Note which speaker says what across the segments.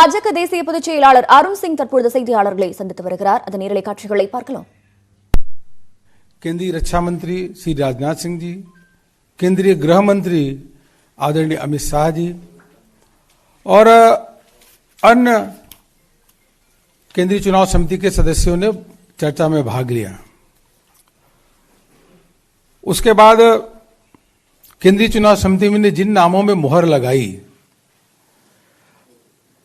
Speaker 1: பாஜக தேசிய பொதுச் செயலாளர் அருண் சிங் தற்பொழுது செய்தியாளர்களை சந்தித்து வருகிறார். அதன் நேரலை காட்சிகளை பார்க்கலாம்.
Speaker 2: केंद्रीय रक्षा मंत्री श्री राजनाथ सिंह जी, केंद्रीय गृह मंत्री आदरणीय अमित शाह जी और अन्य केंद्रीय चुनाव समिति के सदस्यों ने चर्चा में भाग लिया। उसके बाद केंद्रीय चुनाव समिति ने जिन नामों में मुहर लगाई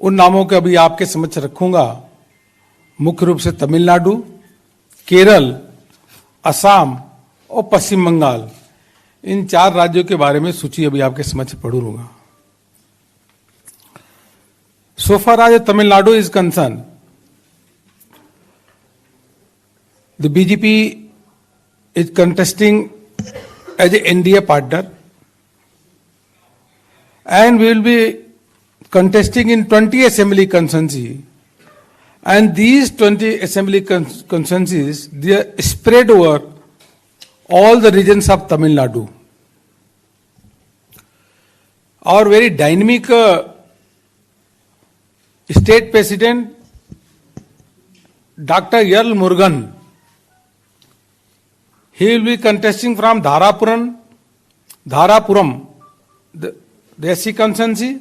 Speaker 2: उन नामों को अभी आपके समक्ष रखूंगा। मुख्य रूप से तमिलनाडु, केरल, असम और पश्चिम बंगाल, इन 4 राज्यों के बारे में सूची अभी आपके समक्ष पढ़ूंगा। So far as Tamil Nadu is concerned, the BJP is contesting as a NDA partner and we will be contesting in 20 assembly constituency. And these 20 assembly constituencies, they are spread over all the regions of Tamil Nadu. Our very dynamic state president, Dr. L. Murugan, he will be contesting from Dharapuram, the SC constituency.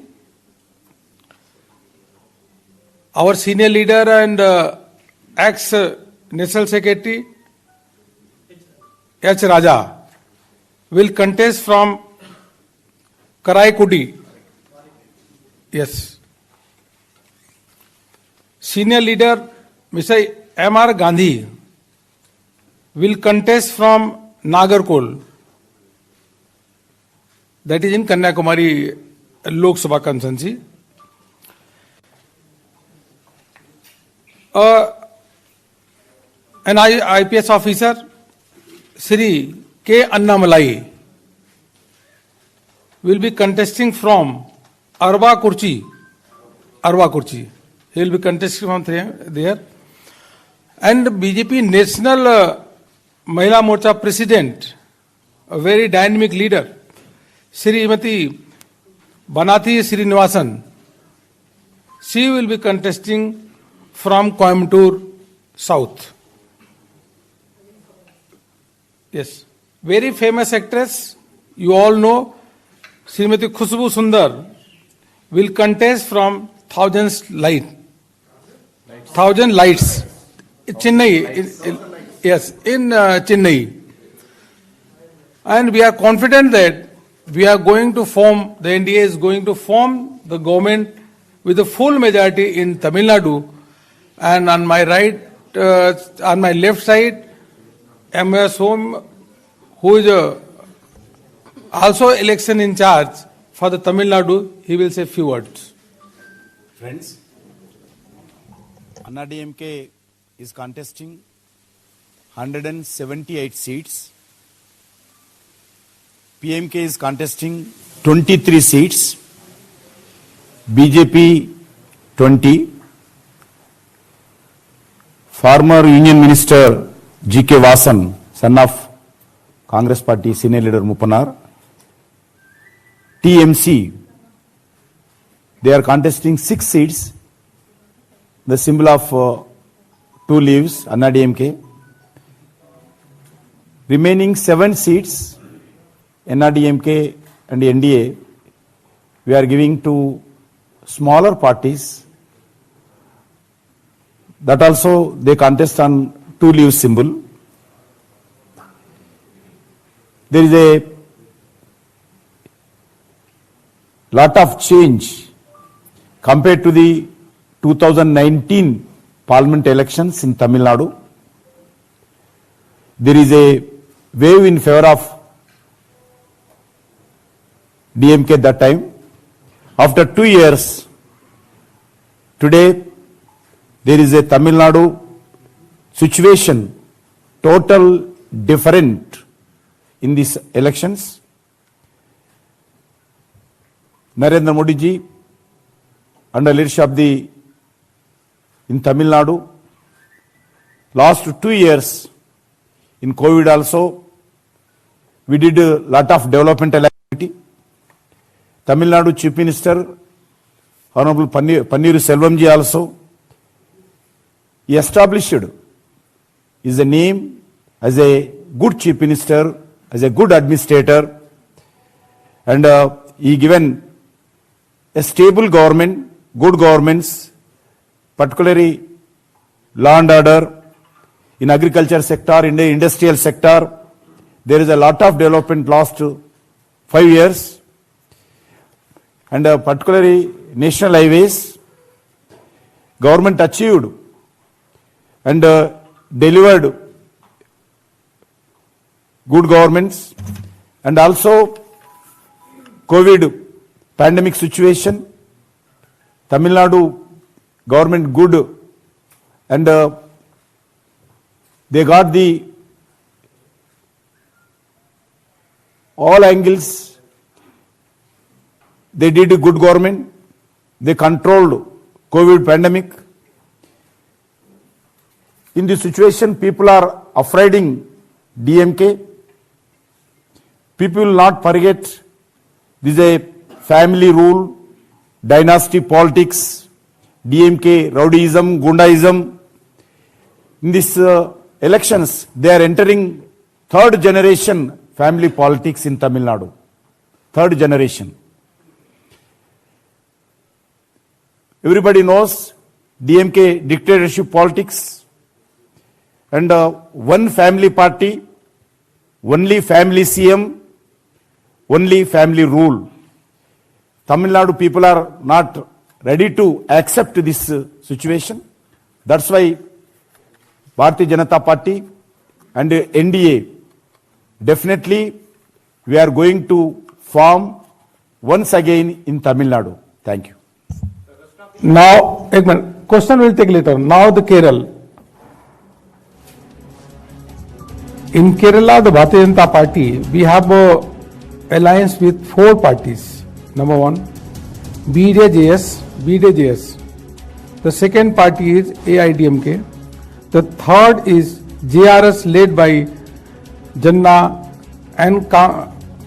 Speaker 2: Our senior leader and ex-National Secretary H. Raja will contest from Karaikudi. Yes. Senior leader Mr. M.R. Gandhi will contest from Nagarkol. That is in Kanyakumari Lok Sabha constituency. An IPS officer, Sri K. Annamalai, will be contesting from Arva Kurchi. He will be contesting from there. And BJP National Mahila Morcha President, a very dynamic leader, Srimati Banati Srinivasan, she will be contesting from Coimbatore South. Yes, very famous actress, you all know, Srimati Khushbu Sundar will contest from Thousand Lights, Chennai. Yes, in Chennai. And we are confident that we are going to form, the NDA is going to form the government with a full majority in Tamil Nadu. And on my right, on my left side, M.S. Home, who is also election in charge for the Tamil Nadu, he will say few words.
Speaker 3: Friends, Anna DMK is contesting 178 seats. PMK is contesting 23 seats. BJP 20. Former Union Minister G.K. Vasan, son of Congress Party Senior Leader Mupanar. TMC, they are contesting 6 seats. The symbol of 2 leaves, Anna DMK. Remaining 7 seats, Anna DMK and NDA, we are giving to smaller parties. That also they contest on 2 leaves symbol. There is a lot of change compared to the 2019 parliament elections in Tamil Nadu. There is a wave in favor of DMK at that time. After 2 years, today there is a Tamil Nadu situation total different in these elections. Narendra Modi ji, under leadership of in Tamil Nadu, last 2 years in COVID also, we did a lot of developmental activity. Tamil Nadu Chief Minister Honorable Panneer Selvam ji also. He established his name as a good chief minister, as a good administrator, and he given a stable government, good governments, particularly law and order in agriculture sector, in the industrial sector. There is a lot of development last 5 years, and particularly national highways, government achieved and delivered good governments, and also COVID pandemic situation, Tamil Nadu government good, and they got the all angles. They did a good government. They controlled COVID pandemic. In this situation, people are afraiding DMK. People will not forget this is a family rule, dynasty politics, DMK, rowdyism, gundaism. In these elections, they are entering third generation family politics in Tamil Nadu. Third generation. Everybody knows DMK dictatorship politics, and one family party, only family CM, only family rule. Tamil Nadu people are not ready to accept this situation. That's why Bharatiya Janata Party and NDA, definitely we are going to form once again in Tamil Nadu. Thank you.
Speaker 2: Now, एक minute, question will take later. Now the Kerala. In Kerala, the Bharatiya Janata Party, we have a alliance with 4 parties. Number 1, BDJS. The second party is AIDMK. The third is JRS led by Janna and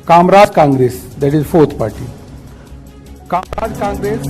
Speaker 2: Kamraj Congress, that is 4th party. Kamraj Congress